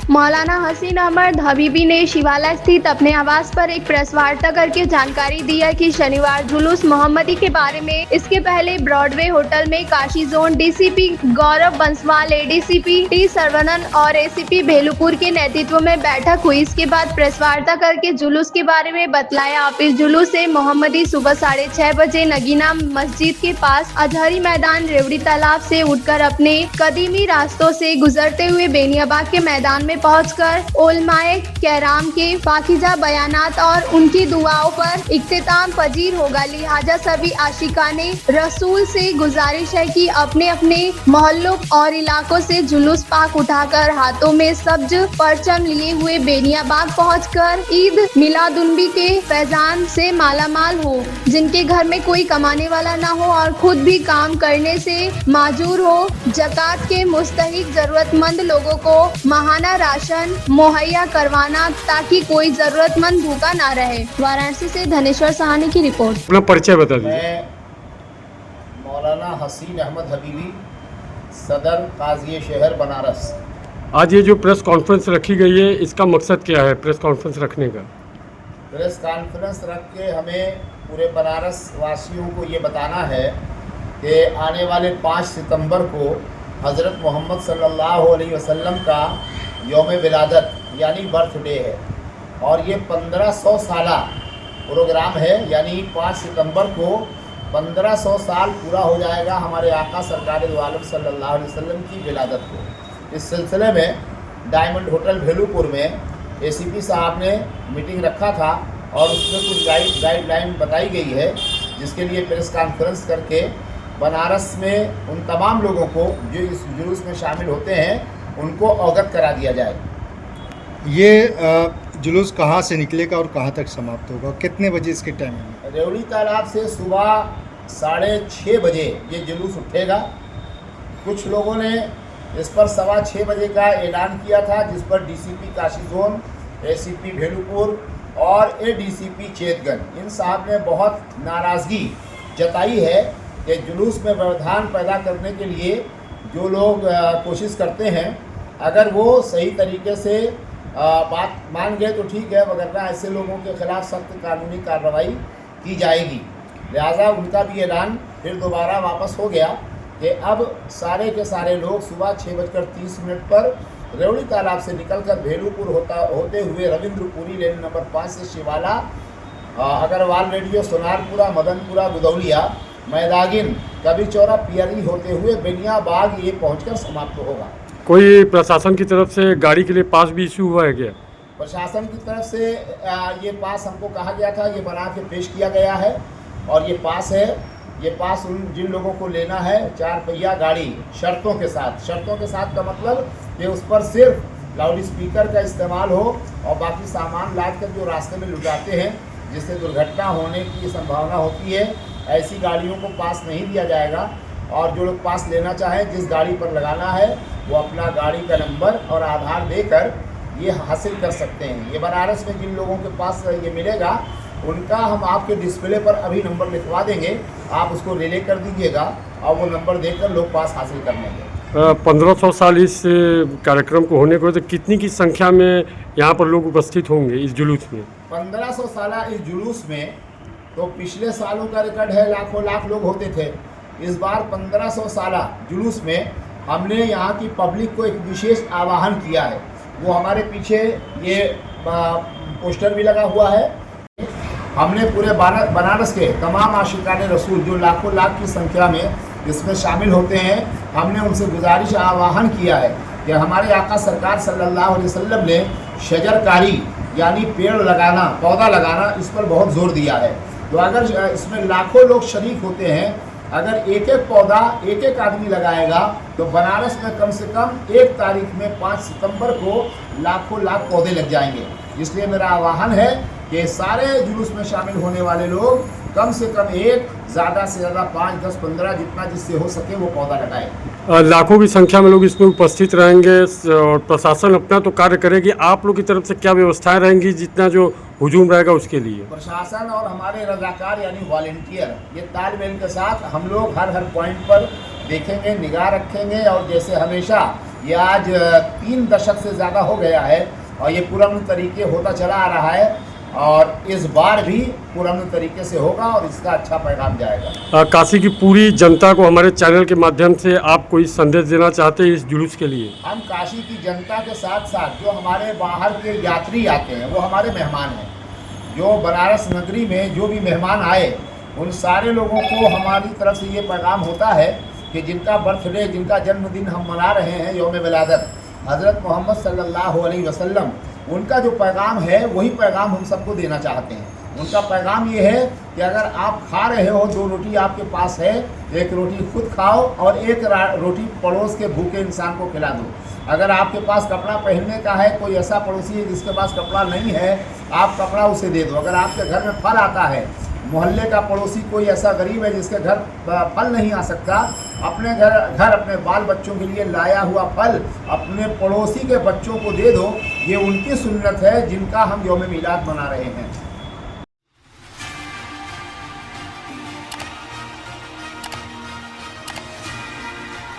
मौलाना हसीन अहमद हबीबी ने शिवाला स्थित अपने आवास पर एक प्रेस वार्ता करके जानकारी दी है कि शनिवार जुलूस मोहम्मदी के बारे में इसके पहले ब्रॉडवे होटल में काशी जोन डीसीपी गौरव बंसवाल, एडीसीपी टी सरवनन और एसीपी भेलुपुर के नेतृत्व में बैठक हुई। इसके बाद प्रेस वार्ता करके जुलूस के बारे में बतलाया। आप इस जुलूस से मोहम्मदी सुबह 6:30 बजे नगीना मस्जिद के पास अजहरी मैदान रेवड़ी तालाब से उठकर अपने कदीमी रास्तों से गुजरते हुए बेनियाबाग के मैदान में पहुंचकर उलमाए कैराम के पाकीज़ा बयानात और उनकी दुआओं पर इख्तिताम पजीर होगा। लिहाजा सभी आशिकाने रसूल से गुजारिश है कि अपने अपने मोहल्लों और इलाकों से जुलूस पाक उठाकर हाथों में सब्ज परचम लिए हुए बेनियाबाग पहुंचकर ईद मिलादुन्नबी के फैजान से मालामाल हो। जिनके घर में कोई कमाने वाला ना हो और खुद भी काम करने से माजूर हो, ज़कात के मुस्तहिक जरूरतमंद लोगों को माहाना राशन मुहैया करवाना ताकि कोई जरूरतमंद भूखा ना रहे। वाराणसी से धनेश्वर सहानी की रिपोर्ट। अपना परिचय बता दीजिए। मैं मौलाना हसीन अहमद हबीबी, सदर काजी शहर बनारस। आज ये जो प्रेस कॉन्फ्रेंस रखी गई है, इसका मकसद क्या है प्रेस कॉन्फ्रेंस रखने का? प्रेस कॉन्फ्रेंस रख के हमें पूरे बनारस वासियों को ये बताना है कि आने वाले 5 सितंबर को हज़रत मोहम्मद सल्लल्लाहु अलैहि वसल्लम का यौम विलादत यानी बर्थडे है और ये 1500 साला प्रोग्राम है। यानी 5 सितंबर को 1500 साल पूरा हो जाएगा हमारे आका सरकार दो आलम सल्लल्लाहु अलैहि वसल्लम की विलादत को। इस सिलसिले में डायमंड होटल भेलुपुर में एसीपी साहब ने मीटिंग रखा था और उसमें कुछ गाइडलाइन बताई गई है, जिसके लिए प्रेस कॉन्फ्रेंस करके बनारस में उन तमाम लोगों को जो इस जुलूस में शामिल होते हैं उनको अवगत करा दिया जाए। ये जुलूस कहाँ से निकलेगा और कहाँ तक समाप्त होगा, कितने बजे इसके टाइमिंग? रेवड़ी तालाब से सुबह 6:30 बजे ये जुलूस उठेगा। कुछ लोगों ने इस पर 6:15 बजे का ऐलान किया था, जिस पर DCP Kashi zone, ACP Bhelupur और एडीसीपी चेतगंज इन साहब ने बहुत नाराज़गी जताई है कि जुलूस में व्यवधान पैदा करने के लिए जो लोग कोशिश करते हैं, अगर वो सही तरीके से बात मान गए तो ठीक है, वगरना ऐसे लोगों के खिलाफ सख्त कानूनी कार्रवाई की जाएगी। लिहाजा उनका भी ऐलान फिर दोबारा वापस हो गया कि अब सारे के सारे लोग सुबह 6:30 पर रेवड़ी तालाब से निकलकर भेलुपुर होते हुए रविंद्रपुरी लेन नंबर 5 से शिवाला, अग्रवाल रेडियो, सोनारपुरा, मदनपुरा, गुदौलिया, मैदागिन, कबीर चौरा, पियरी होते हुए बेनियाबाग ये पहुंचकर समाप्त होगा। कोई प्रशासन की तरफ से गाड़ी के लिए पास भी इशू हुआ है क्या? प्रशासन की तरफ से ये पास हमको कहा गया था, ये बना के पेश किया गया है और ये पास है। ये पास जिन लोगों को लेना है 4 पहिया गाड़ी शर्तों के साथ का मतलब कि उस पर सिर्फ लाउड स्पीकर का इस्तेमाल हो और बाकी सामान लाद कर जो रास्ते में लुटाते हैं, जिससे दुर्घटना होने की संभावना होती है, ऐसी गाड़ियों को पास नहीं दिया जाएगा। और जो लोग पास लेना चाहें, जिस गाड़ी पर लगाना है वो अपना गाड़ी का नंबर और आधार देकर ये हासिल कर सकते हैं। ये बनारस में जिन लोगों के पास ये मिलेगा उनका हम आपके डिस्प्ले पर अभी नंबर लिखवा देंगे, आप उसको रिले कर दीजिएगा और वो नंबर देकर लोग पास हासिल कर लेंगे। 1500 साल इस कार्यक्रम को होने को, तो कितनी की संख्या में यहाँ पर लोग उपस्थित होंगे इस जुलूस में? 1500 साल इस जुलूस में तो पिछले सालों का रिकॉर्ड है, लाखों लाख लोग होते थे। इस बार 1500 साल जुलूस में हमने यहाँ की पब्लिक को एक विशेष आह्वान किया है। वो हमारे पीछे ये पोस्टर भी लगा हुआ है। हमने पूरे बनारस के तमाम आशिकाने रसूल जो लाखों लाख की संख्या में इसमें शामिल होते हैं, हमने उनसे गुजारिश आह्वान किया है कि हमारे आका सरकार सल्लल्लाहु अलैहि वसल्लम ने शजरकारी यानी पेड़ लगाना, पौधा लगाना, इस पर बहुत जोर दिया है। तो अगर इसमें लाखों लोग शरीक होते हैं, अगर एक एक पौधा एक एक आदमी लगाएगा तो बनारस में कम से कम 1 तारीख में 5 सितंबर को लाखों लाख पौधे लग जाएंगे। इसलिए मेरा आह्वान है कि सारे जुलूस में शामिल होने वाले लोग कम से कम एक, ज़्यादा से ज़्यादा 5, 10, 15 जितना जिससे हो सके वो पौधा लगाए। लाखों की संख्या में लोग इसमें उपस्थित रहेंगे और प्रशासन अपना तो कार्य करेगी, आप लोग की तरफ से क्या व्यवस्थाएं रहेंगी जितना जो हुजूम रहेगा उसके लिए? प्रशासन और हमारे रजाकार यानी वॉलंटियर ये तालमेल के साथ हम लोग हर पॉइंट पर देखेंगे, निगाह रखेंगे। और जैसे हमेशा ये आज 3 दशक से ज़्यादा हो गया है और ये पुरअमन तरीके होता चला आ रहा है और इस बार भी पुरअमन तरीके से होगा और इसका अच्छा पैगाम जाएगा। काशी की पूरी जनता को हमारे चैनल के माध्यम से आप कोई संदेश देना चाहते हैं इस जुलूस के लिए? हम काशी की जनता के साथ साथ जो हमारे बाहर के यात्री आते हैं वो हमारे मेहमान हैं। जो बनारस नगरी में जो भी मेहमान आए उन सारे लोगों को हमारी तरफ से ये पैगाम होता है कि जिनका बर्थडे, जिनका जन्मदिन हम मना रहे हैं, यौम विलादत हज़रत मोहम्मद सल्लल्लाहु अलैहि वसल्लम, उनका जो पैगाम है वही पैगाम हम सबको देना चाहते हैं। उनका पैगाम ये है कि अगर आप खा रहे हो, 2 रोटी आपके पास है, 1 रोटी खुद खाओ और 1 रोटी पड़ोस के भूखे इंसान को खिला दो। अगर आपके पास कपड़ा पहनने का है, कोई ऐसा पड़ोसी है जिसके पास कपड़ा नहीं है, आप कपड़ा उसे दे दो। अगर आपके घर में फल आता है, मोहल्ले का पड़ोसी कोई ऐसा गरीब है जिसके घर फल नहीं आ सकता, अपने घर अपने बाल बच्चों के लिए लाया हुआ फल अपने पड़ोसी के बच्चों को दे दो। ये उनकी सुन्नत है जिनका हम यौम मिलाद मना रहे हैं।